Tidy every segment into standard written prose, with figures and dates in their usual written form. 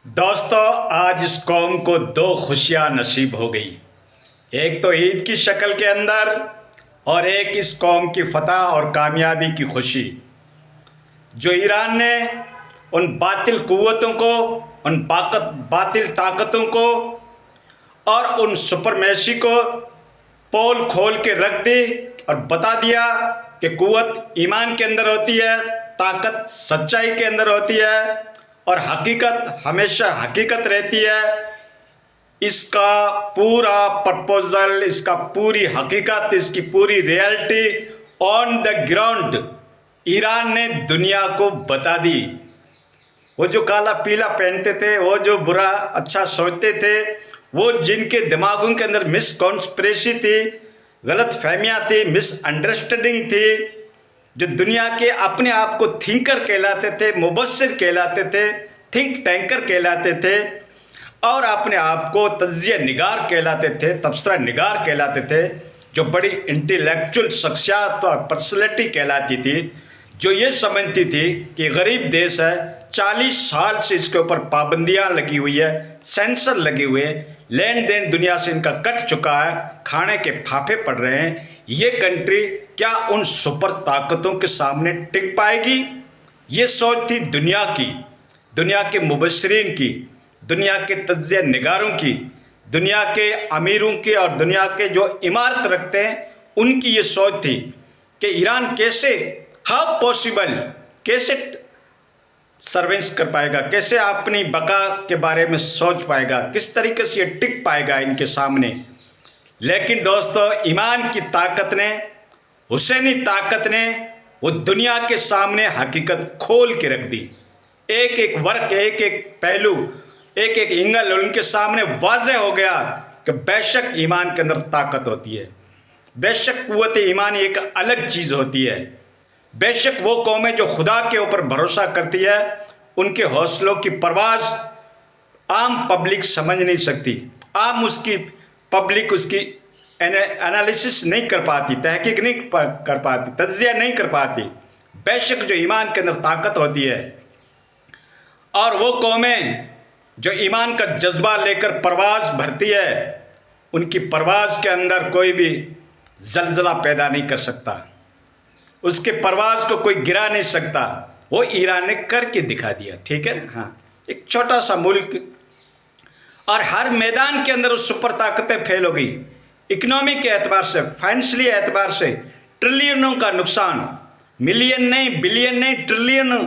दोस्तों, आज इस कौम को दो खुशियां नसीब हो गई। एक तो ईद की शक्ल के अंदर और एक इस कौम की फतह और कामयाबी की खुशी। जो ईरान ने उन बातिल कुव्वतों को, उन बातिल ताकतों को और उन सुपरमेसी को पोल खोल के रख दी और बता दिया कि कुव्वत ईमान के अंदर होती है, ताकत सच्चाई के अंदर होती है और हकीकत हमेशा हकीकत रहती है। इसका पूरा प्रपोजल, इसका पूरी हकीकत, इसकी पूरी reality on the ground Iran ने दुनिया को बता दी। वो जो काला पीला पहनते थे, वो जो बुरा अच्छा सोचते थे, वो जिनके दिमागों के अंदर मिसकॉन्स्पिरेसी थी, गलत फहमियाँ थी, मिसअंडरस्टैंडिंग थी, जो दुनिया के अपने आप को थिंकर कहलाते थे, मुबस्सिर कहलाते थे, थिंक टैंकर कहलाते थे और अपने आप को तज्जिया निगार कहलाते थे, तबसरा निगार कहलाते थे, जो बड़ी इंटेलेक्चुअल शख्सियत और पर्सनैलिटी कहलाती थी, जो ये समझती थी कि गरीब देश है, 40 साल से इसके ऊपर पाबंदियां लगी हुई है, सेंसर लगे हुए हैं, लेन देन दुनिया से इनका कट चुका है, खाने के फाफे पड़ रहे हैं। ये कंट्री क्या उन सुपर ताकतों के सामने टिक पाएगी? ये सोच थी दुनिया की, दुनिया के मुबस्सिरीन की, दुनिया के तज्जिया निगारों की, दुनिया के अमीरों की और दुनिया के जो इमारत रखते हैं उनकी ये सोच थी कि ईरान कैसे, हाउ पॉसिबल, कैसे सर्वेंस कर पाएगा, कैसे अपनी बका के बारे में सोच पाएगा, किस तरीके से ये टिक पाएगा इनके सामने। लेकिन दोस्तों, ईमान की ताकत ने, हुसैनी ताकत ने वो दुनिया के सामने हकीकत खोल के रख दी। एक एक वर्क, एक एक पहलू, एक एक एंगल उनके सामने वाज़ेह हो गया कि बेशक ईमान के अंदर ताकत होती है, बेशक कुव्वत ईमान एक अलग चीज़ होती है, बेशक वो कौमें जो खुदा के ऊपर भरोसा करती है उनके हौसलों की परवाज़ आम पब्लिक समझ नहीं सकती। आम उसकी पब्लिक उसकी एनालिसिस नहीं कर पाती, तहकीक नहीं कर पाती, तज्जिया नहीं कर पाती। बेशक जो ईमान के अंदर ताकत होती है और वो कौमें जो ईमान का जज्बा लेकर परवाज़ भरती है, उनकी परवाज़ के अंदर कोई भी जलजला पैदा नहीं कर सकता, उसके परवाज़ को कोई गिरा नहीं सकता। वो ईरान ने करके दिखा दिया। ठीक है ना? हाँ, एक छोटा सा मुल्क और हर मैदान के अंदर उस सुपर ताकतें फेल हो गई। इकोनॉमी के एतबार से, फाइनेंशियली एतबार से ट्रिलियनों का नुकसान, मिलियन नहीं, बिलियन नहीं, ट्रिलियन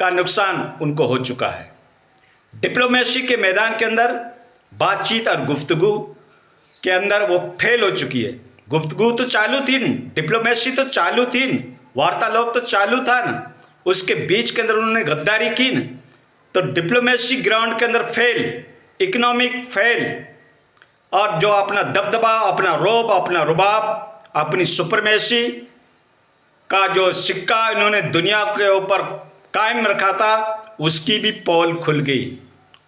का नुकसान उनको हो चुका है। डिप्लोमेसी के मैदान के अंदर बातचीत और गुफ्तगू के अंदर वो फेल हो चुकी है। गुफ्तगू तो चालू थी, डिप्लोमेसी तो चालू थी, वार्तालाप तो चालू था न, उसके बीच के अंदर उन्होंने गद्दारी की न, तो डिप्लोमेसी ग्राउंड के अंदर फेल, इकोनॉमिक फेल, और जो अपना दबदबा, अपना रोब, अपना रुबाब, अपनी सुपरमेसी का जो सिक्का इन्होंने दुनिया के ऊपर कायम रखा था, उसकी भी पोल खुल गई,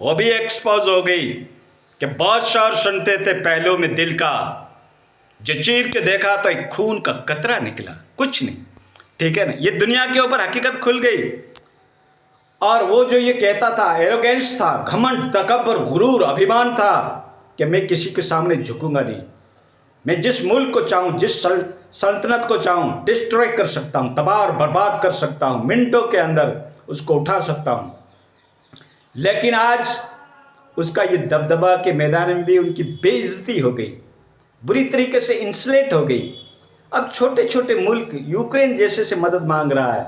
वो भी एक्सपोज हो गई कि बहुत शोर सुनते थे पहलू में दिल का, जो चीर के देखा तो एक खून का कतरा निकला, कुछ नहीं। ठीक है ना? ये दुनिया के ऊपर हकीकत खुल गई। और वो जो ये कहता था, एरोगेंस था, घमंड, तकब्बुर, गुरूर, अभिमान था कि मैं किसी के सामने झुकूंगा नहीं, मैं जिस मुल्क को चाहूँ, जिस सल्तनत को चाहूँ डिस्ट्रॉय कर सकता हूँ, तबाह और बर्बाद कर सकता हूँ, मिनटों के अंदर उसको उठा सकता हूँ। लेकिन आज उसका ये दबदबा के मैदान में भी उनकी बेइज्जती हो गई, बुरी तरीके से इंसलेट हो गई। अब छोटे छोटे मुल्क, यूक्रेन जैसे से मदद मांग रहा है,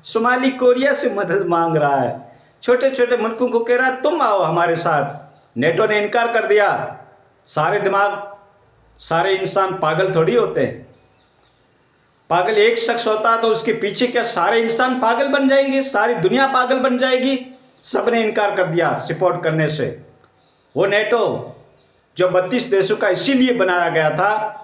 सोमाली कोरिया से मदद मांग रहा है, छोटे छोटे मुल्कों को कह रहा है तुम आओ हमारे साथ। नेटो ने इनकार कर दिया। सारे दिमाग, सारे इंसान पागल थोड़ी होते हैं। पागल एक शख्स होता तो उसके पीछे क्या सारे इंसान पागल बन जाएंगे, सारी दुनिया पागल बन जाएगी? सबने इनकार कर दिया सपोर्ट करने से। वो नेटो जो 32 देशों का इसीलिए बनाया गया था,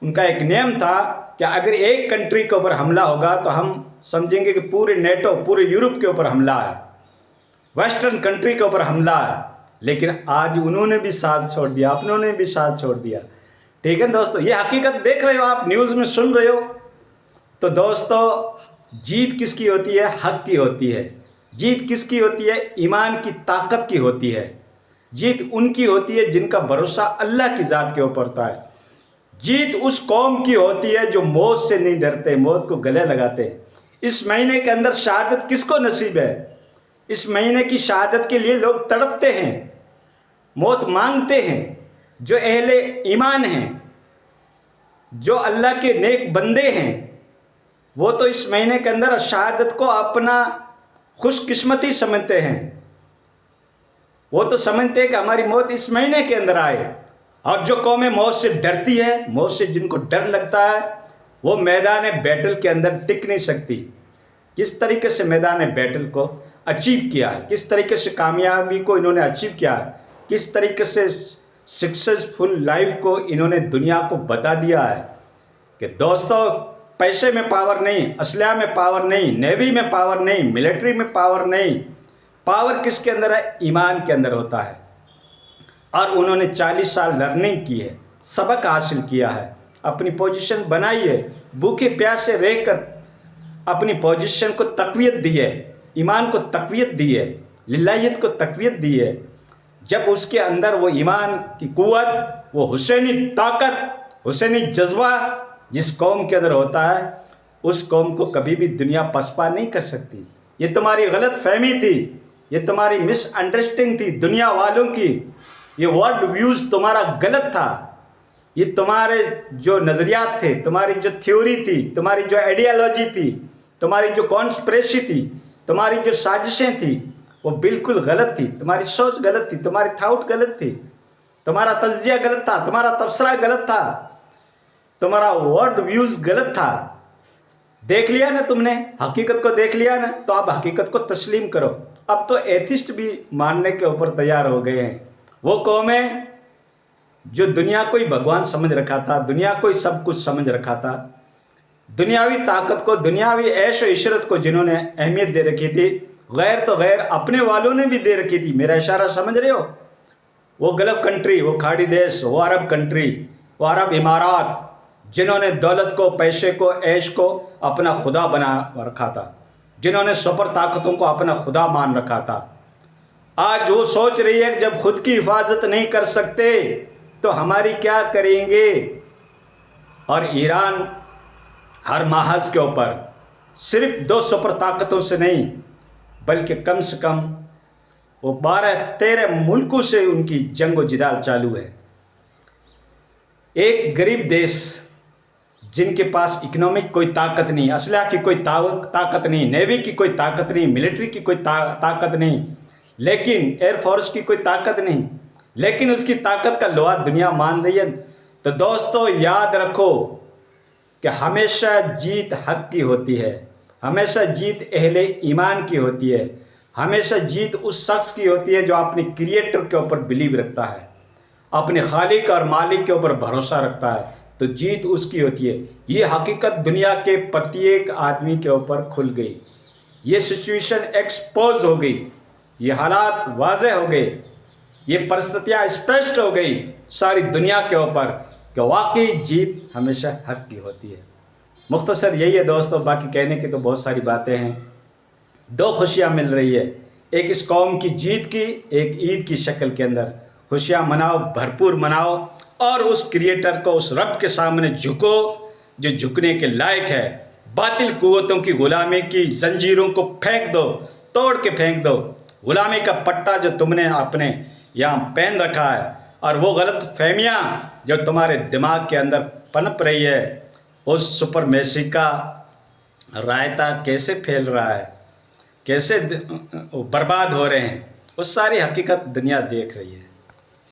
उनका एक नियम था कि अगर एक कंट्री के ऊपर हमला होगा तो हम समझेंगे कि पूरे नेटो, पूरे यूरोप के ऊपर हमला है, वेस्टर्न कंट्री के ऊपर हमला है। लेकिन आज उन्होंने भी साथ छोड़ दिया, अपनों ने भी साथ छोड़ दिया। ठीक है दोस्तों, ये हकीकत देख रहे हो आप, न्यूज़ में सुन रहे हो। तो दोस्तों, जीत किसकी होती है? हक की होती है। जीत किसकी होती है? ईमान की ताकत की होती है। जीत उनकी होती है जिनका भरोसा अल्लाह की ज़ात के ऊपर होता है। जीत उस कौम की होती है जो मौत से नहीं डरते, मौत को गले लगाते। इस महीने के अंदर शहादत किसको नसीब है? इस महीने की शहादत के लिए लोग तड़पते हैं, मौत मांगते हैं। जो अहले ईमान हैं, जो अल्लाह के नेक बंदे हैं, वो तो इस महीने के अंदर शहादत को अपना खुशकिस्मती समझते हैं। वो तो समझते हैं कि हमारी मौत इस महीने के अंदर आए। और जो कौमें मौत से डरती है, मौत से जिनको डर लगता है, वो मैदान बैटल के अंदर टिक नहीं सकती। किस तरीके से मैदान बैटल को अचीव किया है, किस तरीके से कामयाबी को इन्होंने अचीव किया है, किस तरीके से सक्सेसफुल लाइफ को इन्होंने दुनिया को बता दिया है कि दोस्तों, पैसे में पावर नहीं, असलहा में पावर नहीं, नेवी में पावर नहीं, मिलिट्री में पावर नहीं, पावर किसके अंदर है? ईमान के अंदर होता है। और उन्होंने 40 साल लर्निंग की है, सबक हासिल किया है, अपनी पोजीशन बनाई है, भूखे प्यासे रहकर अपनी पोजीशन को तक़वियत दी है, ईमान को तक़वियत दी है, लिल्लाहियत को तक़वियत दी है। जब उसके अंदर वो ईमान की क़ुव्वत, वो हुसैनी ताकत, हुसैनी जज्बा जिस कौम के अंदर होता है, उस कौम को कभी भी दुनिया पसपा नहीं कर सकती। ये तुम्हारी गलत फहमी थी, ये तुम्हारी मिसअंडरस्टैंडिंग थी दुनिया वालों की, ये वर्ल्ड व्यूज़ तुम्हारा गलत था, ये तुम्हारे जो नज़रियात थे, तुम्हारी जो थ्योरी थी, तुम्हारी जो आइडियालॉजी थी, तुम्हारी जो कॉन्स्पिरेसी थी, तुम्हारी जो साजिशें थी, वो बिल्कुल गलत थी। तुम्हारी सोच गलत थी, तुम्हारी थाउट गलत थी, तुम्हारा तज्जिया गलत था, तुम्हारा तबसरा गलत था, तुम्हारा वर्ल्ड व्यूज़ गलत था। देख लिया ना तुमने, हकीकत को देख लिया ना, तो अब हकीकत को तस्लीम करो। अब तो एथिस्ट भी मानने के ऊपर तैयार हो गए हैं। वो कौमें जो दुनिया को ही भगवान समझ रखा था, दुनिया को ही सब कुछ समझ रखा था, दुनियावी ताकत को, दुनियावी ऐश व इशरत को जिन्होंने अहमियत दे रखी थी, गैर तो गैर अपने वालों ने भी दे रखी थी। मेरा इशारा समझ रहे हो? वो गल्फ कंट्री, वो खाड़ी देश, वो अरब कंट्री, वो अरब इमारात, जिन्होंने दौलत को, पैसे को, ऐश को अपना खुदा बना रखा था, जिन्होंने सुपर ताकतों को अपना खुदा मान रखा था, आज वो सोच रही है कि जब खुद की हिफाजत नहीं कर सकते तो हमारी क्या करेंगे। और ईरान हर महाज के ऊपर सिर्फ 2 सुपर ताकतों से नहीं, बल्कि कम से कम वो 12-13 मुल्कों से उनकी जंग व जिदाल चालू है। एक गरीब देश जिनके पास इकोनॉमिक कोई ताकत नहीं, असलहा की कोई ताकत नहीं, नेवी की कोई ताकत नहीं, मिलिट्री की कोई ताकत नहीं, लेकिन एयरफोर्स की कोई ताकत नहीं, लेकिन उसकी ताकत का लोहा दुनिया मान रही है। तो दोस्तों याद रखो कि हमेशा जीत हक की होती है, हमेशा जीत अहले ईमान की होती है, हमेशा जीत उस शख्स की होती है जो अपने क्रिएटर के ऊपर बिलीव रखता है, अपने खालिक और मालिक के ऊपर भरोसा रखता है, तो जीत उसकी होती है। ये हकीकत दुनिया के प्रत्येक आदमी के ऊपर खुल गई, ये सिचुएशन एक्सपोज हो गई, ये हालात वाज़ेह हो गए, ये परिस्थितियाँ स्पष्ट हो गई सारी दुनिया के ऊपर कि वाकई जीत हमेशा हक की होती है। मुख्तसर यही है दोस्तों, बाकी कहने की तो बहुत सारी बातें हैं। 2 खुशियाँ मिल रही है, एक इस कौम की जीत की, एक ईद की शक्ल के अंदर। खुशियाँ मनाओ, भरपूर मनाओ, और उस क्रिएटर को, उस रब के सामने झुको जो झुकने के लायक है। बातिल कुव्वतों की गुलामी की जंजीरों को फेंक दो, तोड़ के फेंक दो। गुलामी का पट्टा जो तुमने अपने यहाँ पहन रखा है, और वो गलत फहमियाँ जो तुम्हारे दिमाग के अंदर पनप रही है, उस सुपरमेसी का रायता कैसे फैल रहा है, कैसे बर्बाद हो रहे हैं, वो सारी हकीकत दुनिया देख रही है।